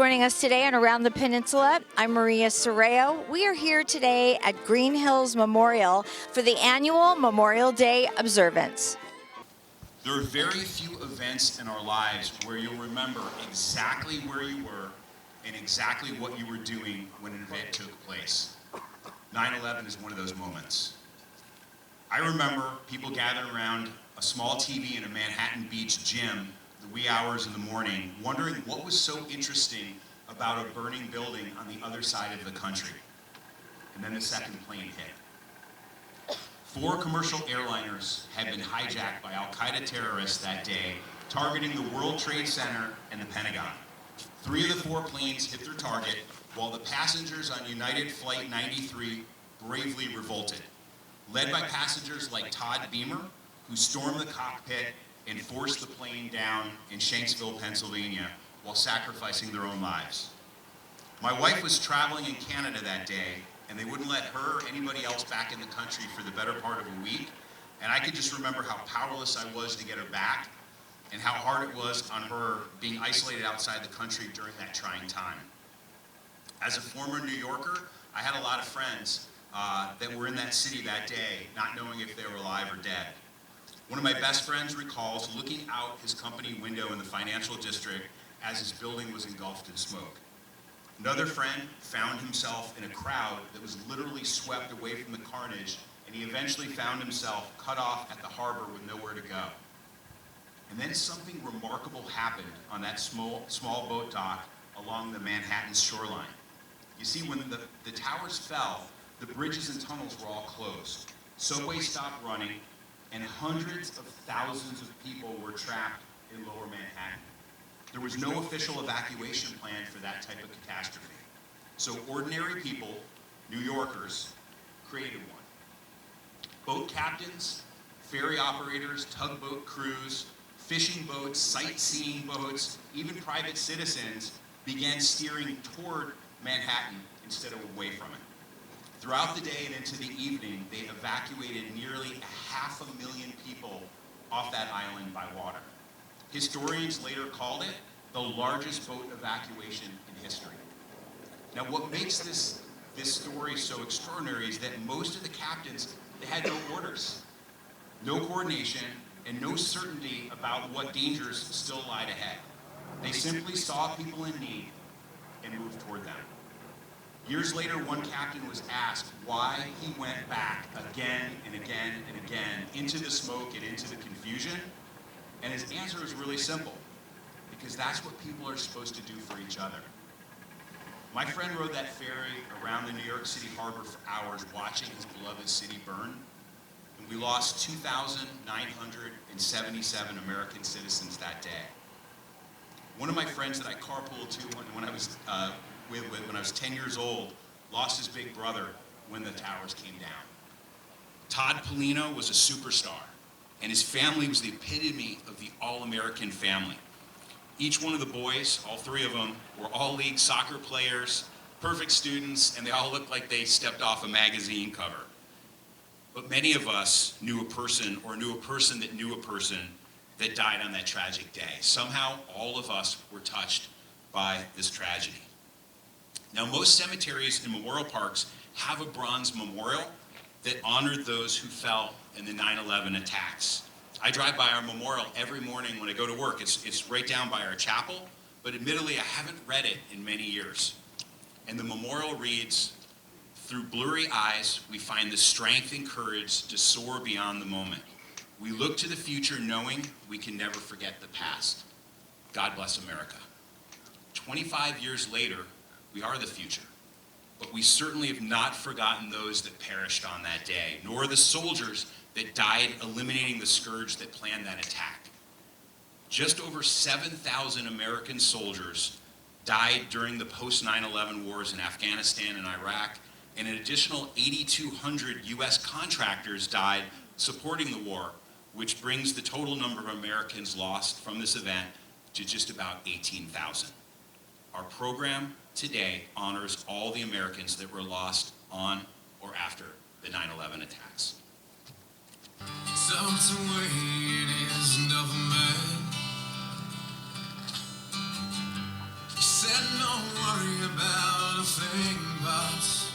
joining us today on Around the Peninsula. I'm Maria Sorreo. We are here today at Green Hills Memorial for the annual Memorial Day Observance. There are very few events in our lives where you'll remember exactly where you were and exactly what you were doing when an event took place. 9/11 is one of those moments. I remember people gathering around a small TV in a Manhattan Beach gym the wee hours in the morning, wondering what was so interesting about a burning building on the other side of the country. And then the second plane hit. 4 commercial airliners had been hijacked by Al-Qaeda terrorists that day, targeting the World Trade Center and the Pentagon. 3 of the 4 planes hit their target, while the passengers on United Flight 93 bravely revolted, led by passengers like Todd Beamer, who stormed the cockpit and forced the plane down in Shanksville, Pennsylvania, while sacrificing their own lives. My wife was traveling in Canada that day, and they wouldn't let her or anybody else back in the country for the better part of a week, and I could just remember how powerless I was to get her back, and how hard it was on her being isolated outside the country during that trying time. As a former New Yorker, I had a lot of friends that were in that city that day, not knowing if they were alive or dead. One of my best friends recalls looking out his company window in the financial district as his building was engulfed in smoke. Another friend found himself in a crowd that was literally swept away from the carnage, and he eventually found himself cut off at the harbor with nowhere to go. And then something remarkable happened on that small boat dock along the Manhattan shoreline. You see, when the towers fell, the bridges and tunnels were all closed. Subways stopped running, and hundreds of thousands of people were trapped in lower Manhattan. There was no official evacuation plan for that type of catastrophe. So ordinary people, New Yorkers, created one. Boat captains, ferry operators, tugboat crews, fishing boats, sightseeing boats, even private citizens began steering toward Manhattan instead of away from it. Throughout the day and into the evening, they evacuated nearly 500,000 people off that island by water. Historians later called it the largest boat evacuation in history. Now, what makes this story so extraordinary is that most of the captains, they had no orders, no coordination, and no certainty about what dangers still lied ahead. They simply saw people in need and moved toward them. Years later, one captain was asked why he went back again and again and again into the smoke and into the confusion, and his answer was really simple: because that's what people are supposed to do for each other. My friend rode that ferry around the New York City harbor for hours watching his beloved city burn, and we lost 2,977 American citizens that day. One of my friends that I carpooled to when I was when I was 10 years old, lost his big brother when the towers came down. Todd Polino was a superstar, and his family was the epitome of the all-American family. Each one of the boys, all 3 of them, were all-league soccer players, perfect students, and they all looked like they stepped off a magazine cover. But many of us knew a person or knew a person that knew a person that died on that tragic day. Somehow, all of us were touched by this tragedy. Now, most cemeteries and memorial parks have a bronze memorial that honored those who fell in the 9/11 attacks. I drive by our memorial every morning when I go to work. It's right down by our chapel, but admittedly, I haven't read it in many years. And the memorial reads, "Through blurry eyes, we find the strength and courage to soar beyond the moment. We look to the future knowing we can never forget the past. God bless America." 25 years later, we are the future, but we certainly have not forgotten those that perished on that day, nor the soldiers that died eliminating the scourge that planned that attack. Just over 7,000 American soldiers died during the post-9/11 wars in Afghanistan and Iraq, and an additional 8,200 U.S. contractors died supporting the war, which brings the total number of Americans lost from this event to just about 18,000. Our program today honors all the Americans that were lost on or after the 9/11 attacks. Something is nothing man. don't worry about a thing, boss.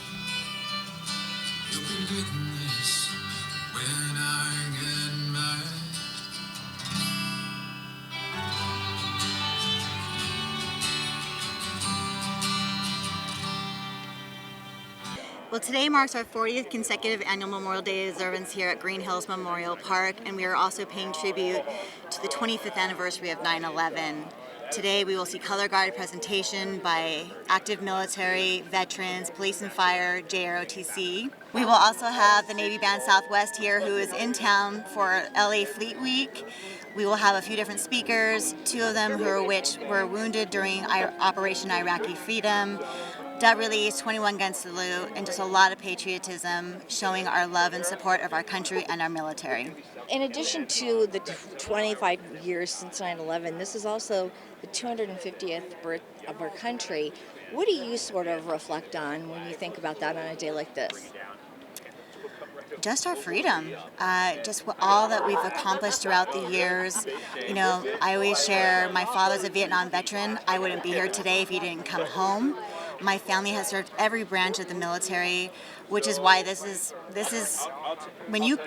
You'll be getting this when I get back. Well, today marks our 40th consecutive annual Memorial Day observance here at Green Hills Memorial Park, and we are also paying tribute to the 25th anniversary of 9/11. Today we will see color-guided presentation by active military, veterans, police and fire, JROTC. We will also have the Navy Band Southwest here, who is in town for LA Fleet Week. We will have a few different speakers, two of them which were wounded during Operation Iraqi Freedom. Dub release, 21 gun salute, and just a lot of patriotism showing our love and support of our country and our military. In addition to the 25 years since 9/11, this is also the 250th birth of our country. What do you sort of reflect on when you think about that on a day like this? Just our freedom, all that we've accomplished throughout the years. You know, I always share, my father's a Vietnam veteran. I wouldn't be here today if he didn't come home. My family has served every branch of the military, which is why this is, when you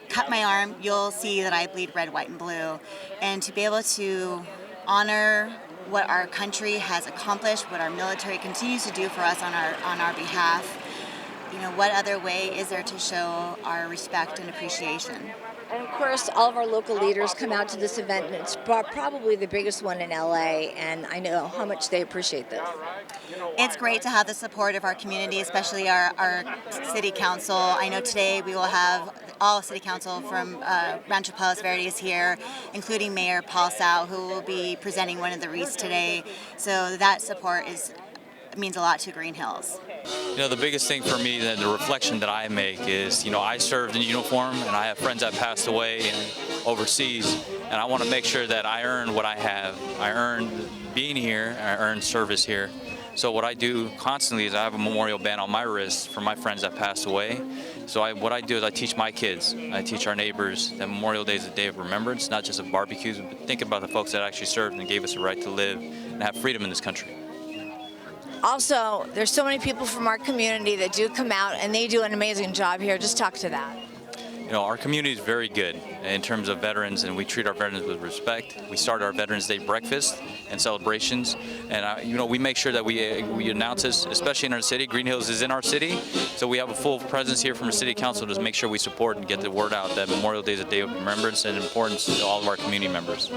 cut my arm, you'll see that I bleed red, white, and blue. And to be able to honor what our country has accomplished, what our military continues to do for us on our behalf, you know, what other way is there to show our respect and appreciation? And of course, all of our local leaders come out to this event, and it's probably the biggest one in LA, and I know how much they appreciate this. It's great to have the support of our community, especially our city council. I know today we will have all city council from Rancho Palos Verdes here, including Mayor Paul Sau, who will be presenting one of the wreaths today. So that support means a lot to Green Hills. You know, the biggest thing for me, the reflection that I make is, you know, I served in uniform and I have friends that passed away and overseas, and I want to make sure that I earn what I have. I earned being here, I earned service here. So what I do constantly is I have a memorial band on my wrist for my friends that passed away. So what I do is I teach my kids, I teach our neighbors that Memorial Day is a day of remembrance, not just of barbecues, but think about the folks that actually served and gave us the right to live and have freedom in this country. Also, there's so many people from our community that do come out, and they do an amazing job here. Just talk to that. You know, our community is very good in terms of veterans, and we treat our veterans with respect. We start our Veterans Day breakfast and celebrations, and you know, we make sure that we announce this, especially in our city. Green Hills is in our city, so we have a full presence here from the city council to make sure we support and get the word out that Memorial Day is a day of remembrance and importance to all of our community members.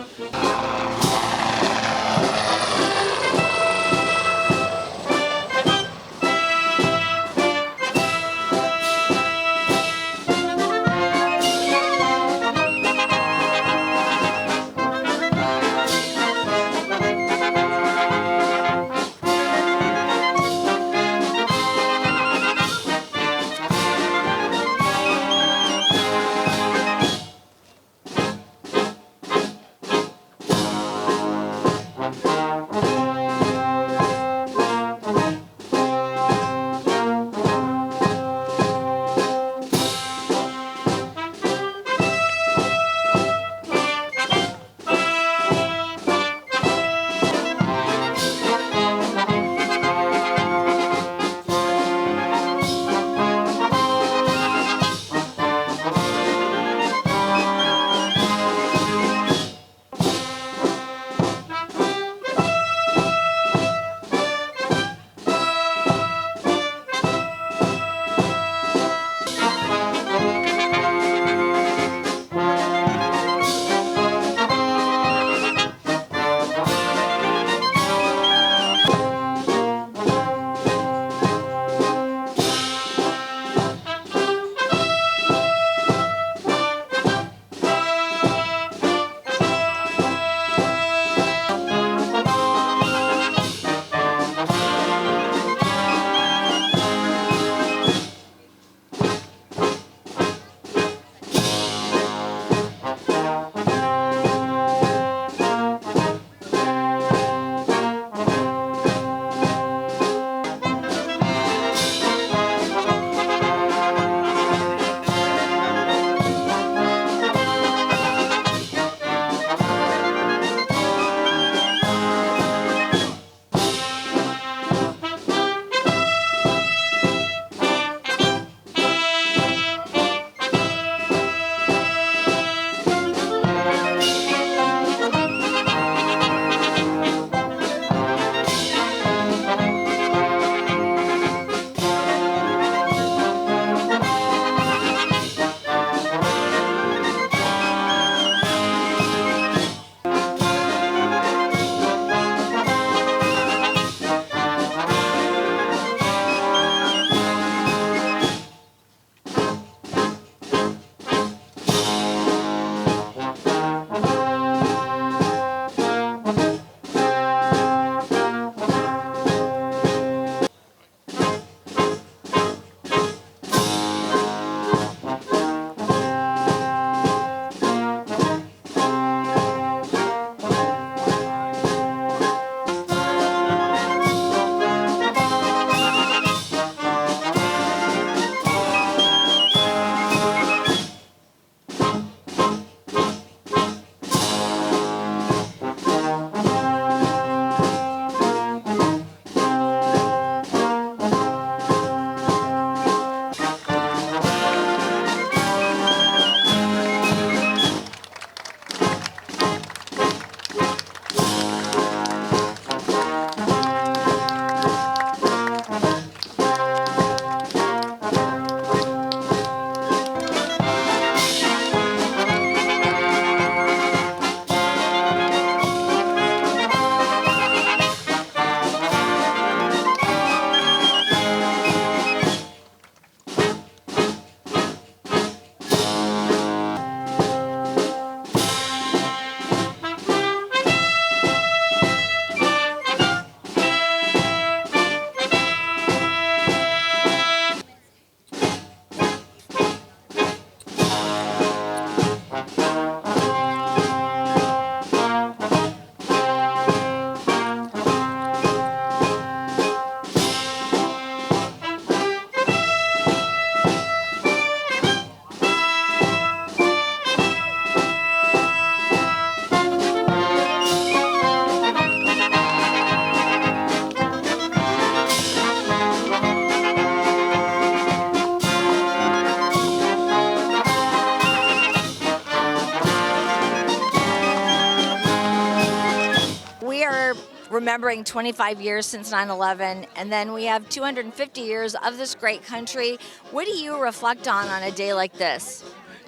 remembering 25 years since 9/11, and then we have 250 years of this great country. What do you reflect on a day like this?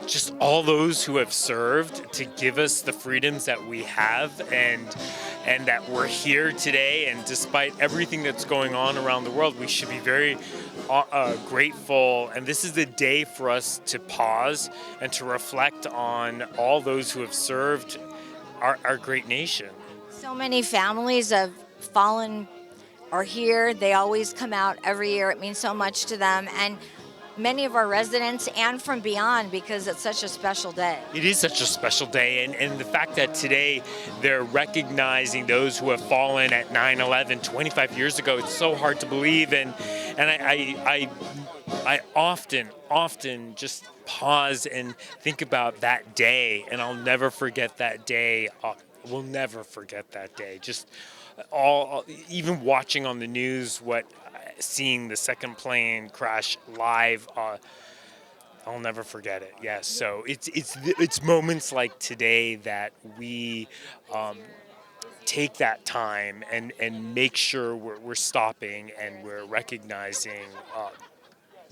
Just all those who have served to give us the freedoms that we have, and that we're here today. And despite everything that's going on around the world, we should be very grateful. And this is the day for us to pause and to reflect on all those who have served our great nation. So many families of fallen are here. They always come out every year. It means so much to them. And many of our residents and from beyond, because it's such a special day. It is such a special day, and the fact that today they're recognizing those who have fallen at 9/11 25 years ago, it's so hard to believe. And I often just pause and think about that day, and I'll never forget that day. We'll never forget that day. Just even watching on the news, seeing the second plane crash live, I'll never forget it. Yes, so it's moments like today that we take that time and make sure we're stopping and we're recognizing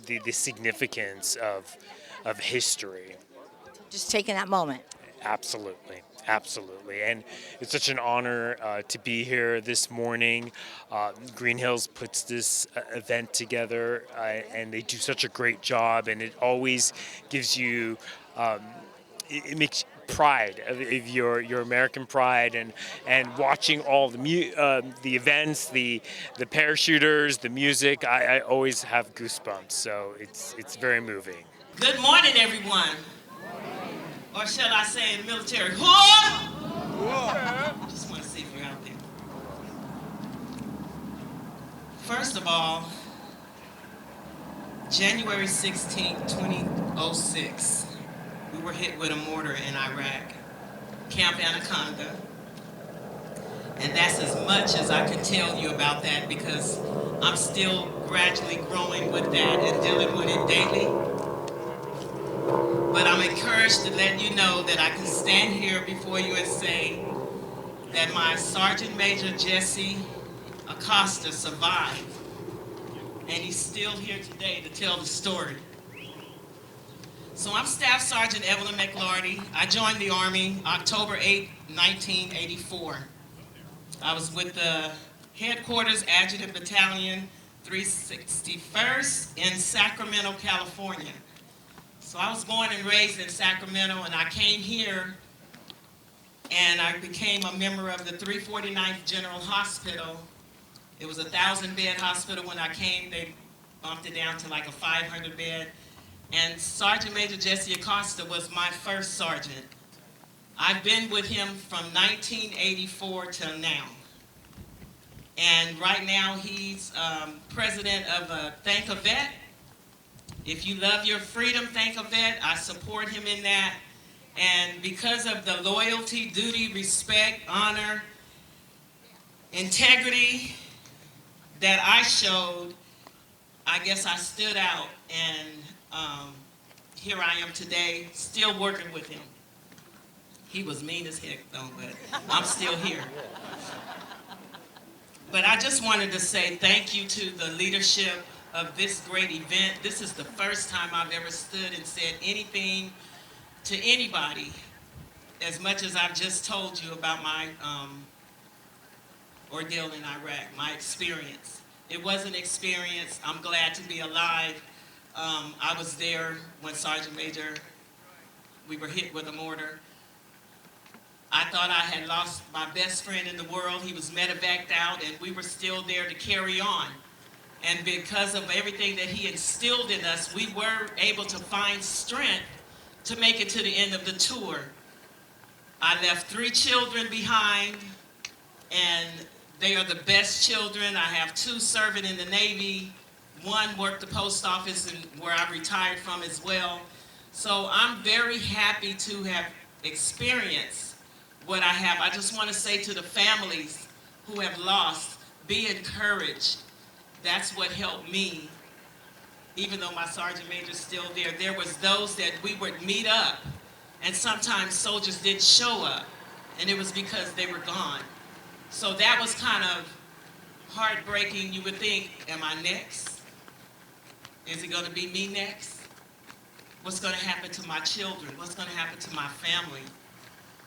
the significance of history. Just taking that moment. Absolutely. Absolutely. And it's such an honor to be here this morning. Green Hills puts this event together, and they do such a great job. And it always gives you, it makes pride of your American pride, and watching all the events, the parachuters, the music. I always have goosebumps. So it's very moving. Good morning, everyone. Or shall I say in military, whoa! Just want to see if you're out there. First of all, January 16, 2006, we were hit with a mortar in Iraq, Camp Anaconda. And that's as much as I can tell you about that, because I'm still gradually growing with that and dealing with it daily. But I'm encouraged to let you know that I can stand here before you and say that my Sergeant Major Jesse Acosta survived, and he's still here today to tell the story. So I'm Staff Sergeant Evelyn McLarty. I joined the Army October 8, 1984. I was with the Headquarters Adjutant Battalion 361st in Sacramento, California. So I was born and raised in Sacramento, and I came here and I became a member of the 349th General Hospital. It was a 1,000-bed hospital when I came. They bumped it down to like a 500-bed. And Sergeant Major Jesse Acosta was my first sergeant. I've been with him from 1984 till now. And right now he's president of Thank a Vet. If you love your freedom, thank a vet. I support him in that. And because of the loyalty, duty, respect, honor, integrity that I showed, I guess I stood out. And here I am today, still working with him. He was mean as heck though, but I'm still here. But I just wanted to say thank you to the leadership of this great event. This is the first time I've ever stood and said anything to anybody as much as I've just told you about my ordeal in Iraq, my experience. It was an experience. I'm glad to be alive. I was there when Sergeant Major, we were hit with a mortar. I thought I had lost my best friend in the world. He was medevaced out, and we were still there to carry on. And because of everything that he instilled in us, we were able to find strength to make it to the end of the tour. I left 3 children behind, and they are the best children. I have 2 serving in the Navy. 1 worked the post office, and where I retired from as well. So I'm very happy to have experienced what I have. I just want to say to the families who have lost, be encouraged. That's what helped me. Even though my Sergeant Major's still there was those that we would meet up, and sometimes soldiers didn't show up, and it was because they were gone. So that was kind of heartbreaking. You would think, am I next? Is it going to be me next? What's going to happen to my children? What's going to happen to my family?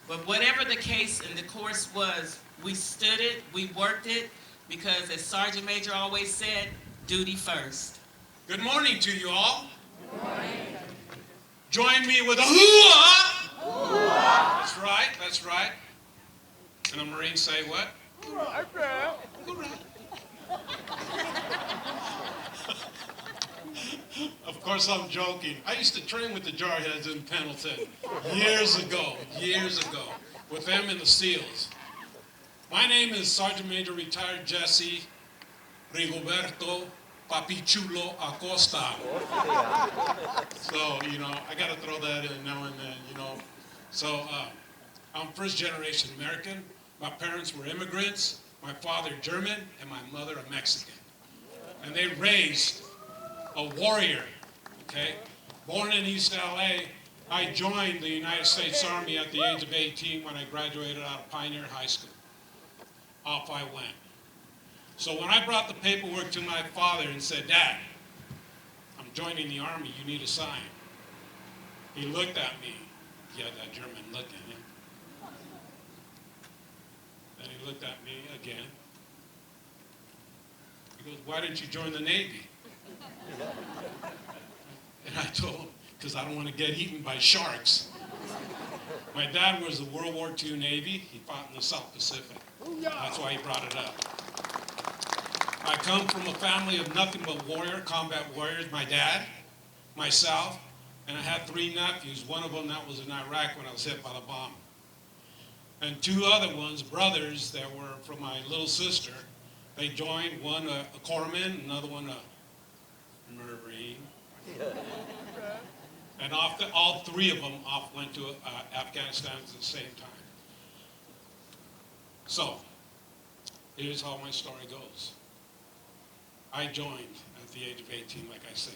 But whatever the case and the course was, we stood it, we worked it, because as Sergeant Major always said, duty first. Good morning to you all. Good morning. Join me with a hoo-ah. Hoo-ah. That's right, that's right. And the Marines say what? Hoorah. Hoorah. Of course, I'm joking. I used to train with the Jarheads in Pendleton years ago, with them in the SEALs. My name is Sergeant Major Retired Jesse Rigoberto Papichulo Acosta. So, you know, I got to throw that in now and then, you know. So, I'm first generation American. My parents were immigrants. My father German and my mother a Mexican. And they raised a warrior, okay? Born in East LA, I joined the United States Army at the age of 18 when I graduated out of Pioneer High School. Off I went. So when I brought the paperwork to my father and said, Dad, I'm joining the Army, you need a sign. He looked at me. He had that German look in him. Then he looked at me again. He goes, why didn't you join the Navy? And I told him, because I don't want to get eaten by sharks. My dad was the World War II Navy. He fought in the South Pacific. That's why he brought it up. I come from a family of nothing but combat warriors. My dad, myself, and I had 3 nephews. One of them that was in Iraq when I was hit by the bomb. And 2 other ones, brothers, that were from my little sister. They joined, one a corpsman, another one a Marine. And all 3 of them went to Afghanistan at the same time. So, here's how my story goes. I joined at the age of 18, like I said,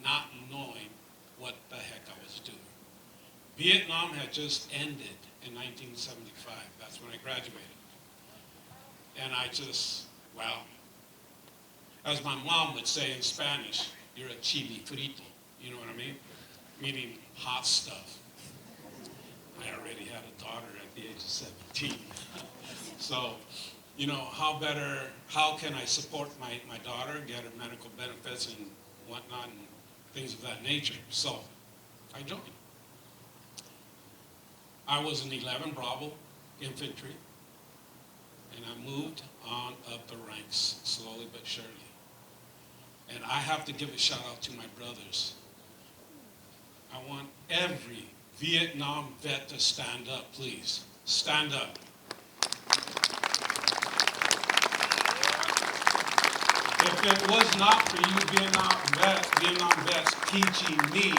not knowing what the heck I was doing. Vietnam had just ended in 1975. That's when I graduated. And I just, well, as my mom would say in Spanish, you're a chili frito. You know what I mean? Meaning hot stuff. I already had a daughter at the age of 17. So, you know, how can I support my daughter, get her medical benefits and whatnot and things of that nature? So, I joined. I was in 11 Bravo Infantry, and I moved on up the ranks, slowly but surely. And I have to give a shout out to my brothers. I want every Vietnam vet to stand up, please. Stand up. If it was not for you Vietnam vets teaching me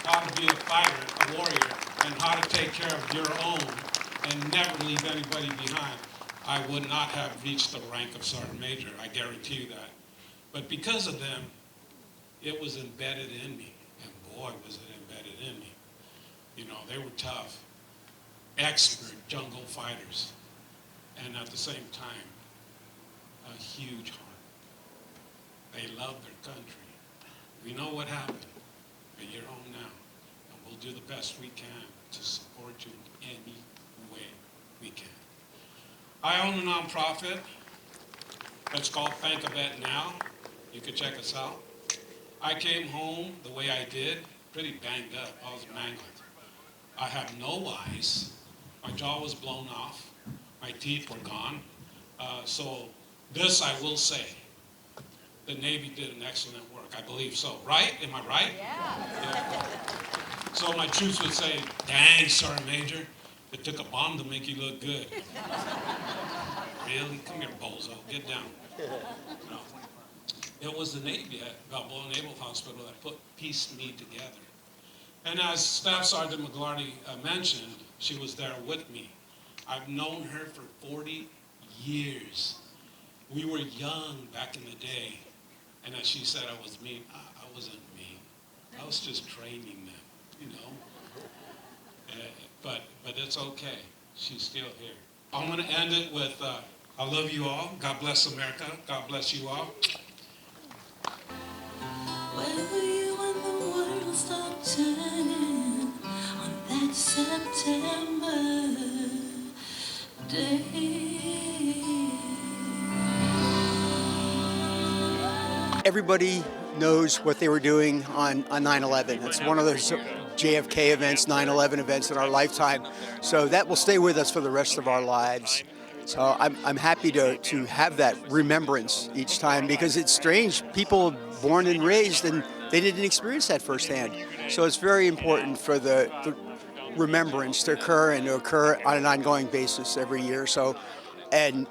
how to be a fighter, a warrior, and how to take care of your own and never leave anybody behind, I would not have reached the rank of Sergeant Major. I guarantee you that. But because of them, it was embedded in me. And boy, was it embedded in me. You know, they were tough, expert jungle fighters, and at the same time, a huge heart. They love their country. We know what happened, but you're home now, and we'll do the best we can to support you in any way we can. I own a nonprofit that's called Thank a Vet Now. You can check us out. I came home the way I did, pretty banged up. I was mangled. I have no eyes. My jaw was blown off. My teeth were gone. So this I will say. The Navy did an excellent work. I believe so. Right? Am I right? Yeah. So my troops would say, dang, Sergeant Major, it took a bomb to make you look good. Really? Come here, bozo. Get down. No. It was the Navy at Balboa Naval Hospital that pieced me together. And as Staff Sergeant McGlarty mentioned, she was there with me. I've known her for 40 years. We were young back in the day. And as she said, I was mean. I wasn't mean. I was just training them, you know. But it's okay. She's still here. I want to end it with, I love you all. God bless America. God bless you all. Where were you when the world stopped turning on that September day? Everybody knows what they were doing on 9/11. It's one of those JFK events, 9/11 events in our lifetime. So that will stay with us for the rest of our lives. So I'm happy to have that remembrance each time, because it's strange. People born and raised and they didn't experience that firsthand. So it's very important for the remembrance to occur and to occur on an ongoing basis every year. So, and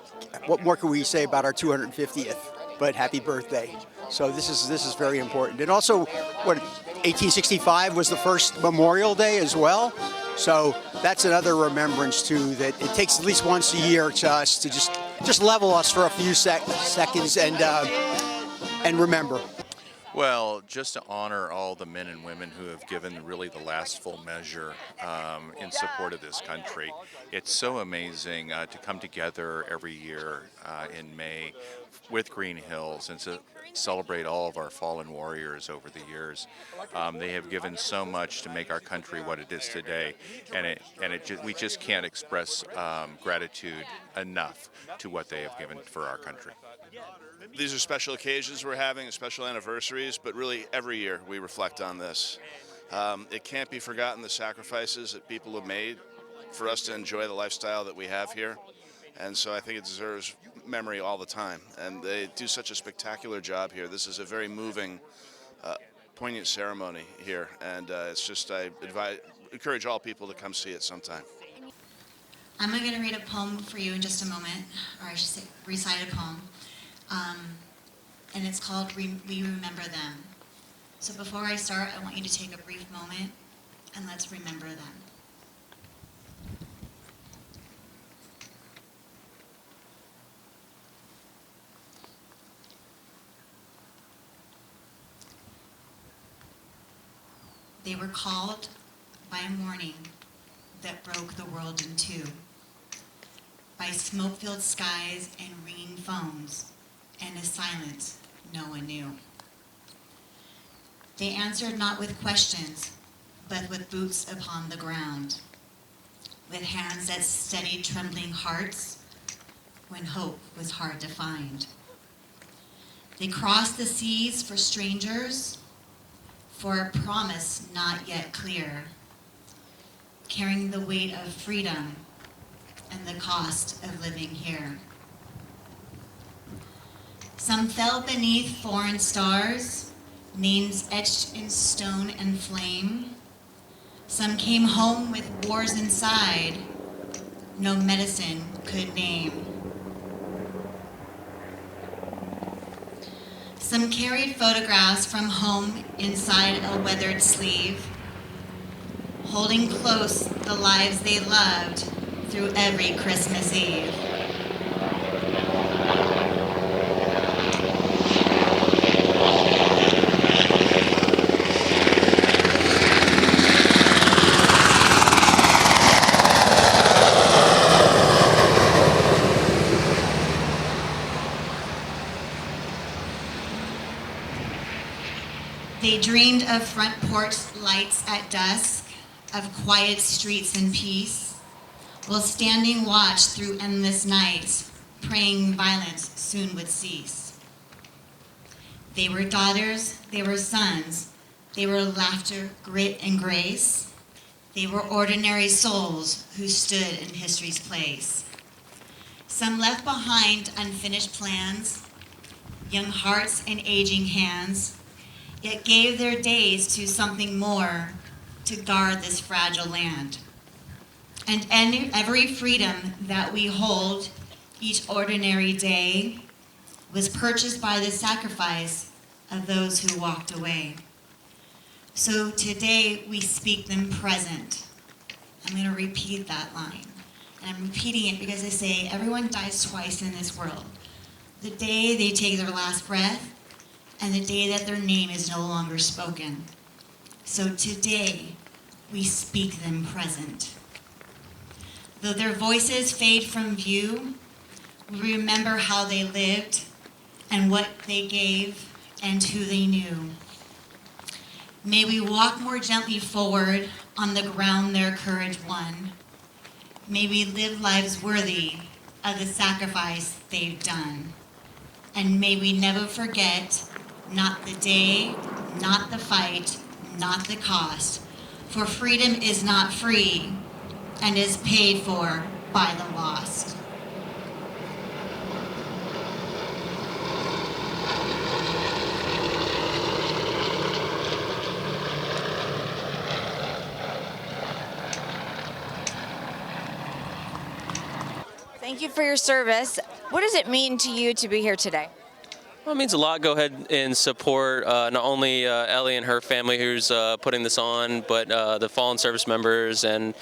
what more can we say about our 250th? But happy birthday. So this is very important. And also, what 1865 was the first Memorial Day as well. So that's another remembrance too. That it takes at least once a year to us to just level us for a few seconds and remember. Well, just to honor all the men and women who have given really the last full measure in support of this country. It's so amazing to come together every year in May with Green Hills and to celebrate all of our fallen warriors over the years. They have given so much to make our country what it is today, and we just can't express gratitude enough to what they have given for our country. These are special occasions we're having, special anniversaries, but really every year we reflect on this. It can't be forgotten the sacrifices that people have made for us to enjoy the lifestyle that we have here. And so I think it deserves memory all the time. And they do such a spectacular job here. This is a very moving, poignant ceremony here. And it's just, I encourage all people to come see it sometime. I'm going to read a poem for you in just a moment, or I should say recite a poem. And it's called We Remember Them. So before I start, I want you to take a brief moment and let's remember them. They were called by a morning that broke the world in two, by smoke-filled skies and ringing phones, and a silence no one knew. They answered not with questions, but with boots upon the ground, with hands that steadied trembling hearts when hope was hard to find. They crossed the seas for strangers, for a promise not yet clear, carrying the weight of freedom and the cost of living here. Some fell beneath foreign stars, names etched in stone and flame. Some came home with wars inside, no medicine could name. Some carried photographs from home inside a weathered sleeve, holding close the lives they loved through every Christmas Eve. They dreamed of front porch lights at dusk, of quiet streets and peace, while standing watch through endless nights, praying violence soon would cease. They were daughters, they were sons, they were laughter, grit, and grace. They were ordinary souls who stood in history's place. Some left behind unfinished plans, young hearts and aging hands, yet gave their days to something more to guard this fragile land. And every freedom that we hold each ordinary day was purchased by the sacrifice of those who walked away. So today we speak them present. I'm going to repeat that line. And I'm repeating it because I say everyone dies twice in this world. The day they take their last breath, and the day that their name is no longer spoken. So today, we speak them present. Though their voices fade from view, we remember how they lived and what they gave and who they knew. May we walk more gently forward on the ground their courage won. May we live lives worthy of the sacrifice they've done. And may we never forget, not the day, not the fight, not the cost. For freedom is not free and is paid for by the lost. Thank you for your service. What does it mean to you to be here today? Well, it means a lot. Go ahead and support not only Ellie and her family who's putting this on, but the fallen service members, and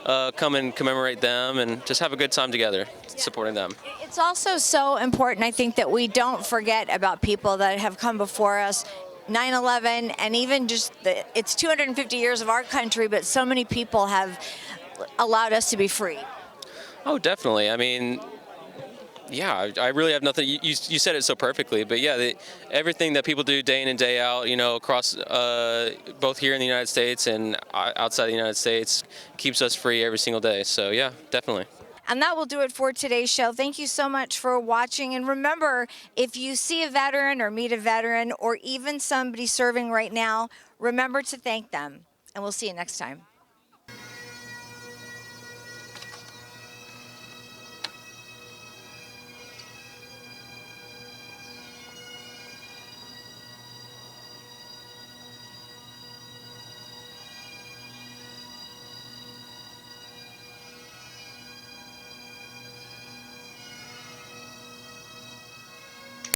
come and commemorate them and just have a good time together supporting them. It's also so important, I think, that we don't forget about people that have come before us. 9/11, and even just it's 250 years of our country, but so many people have allowed us to be free. Oh, definitely. I mean, yeah, I really have nothing. You said it so perfectly, but yeah, everything that people do day in and day out, across both here in the United States and outside the United States, keeps us free every single day. So yeah, definitely. And that will do it for today's show. Thank you so much for watching. And remember, if you see a veteran or meet a veteran or even somebody serving right now, remember to thank them. And we'll see you next time.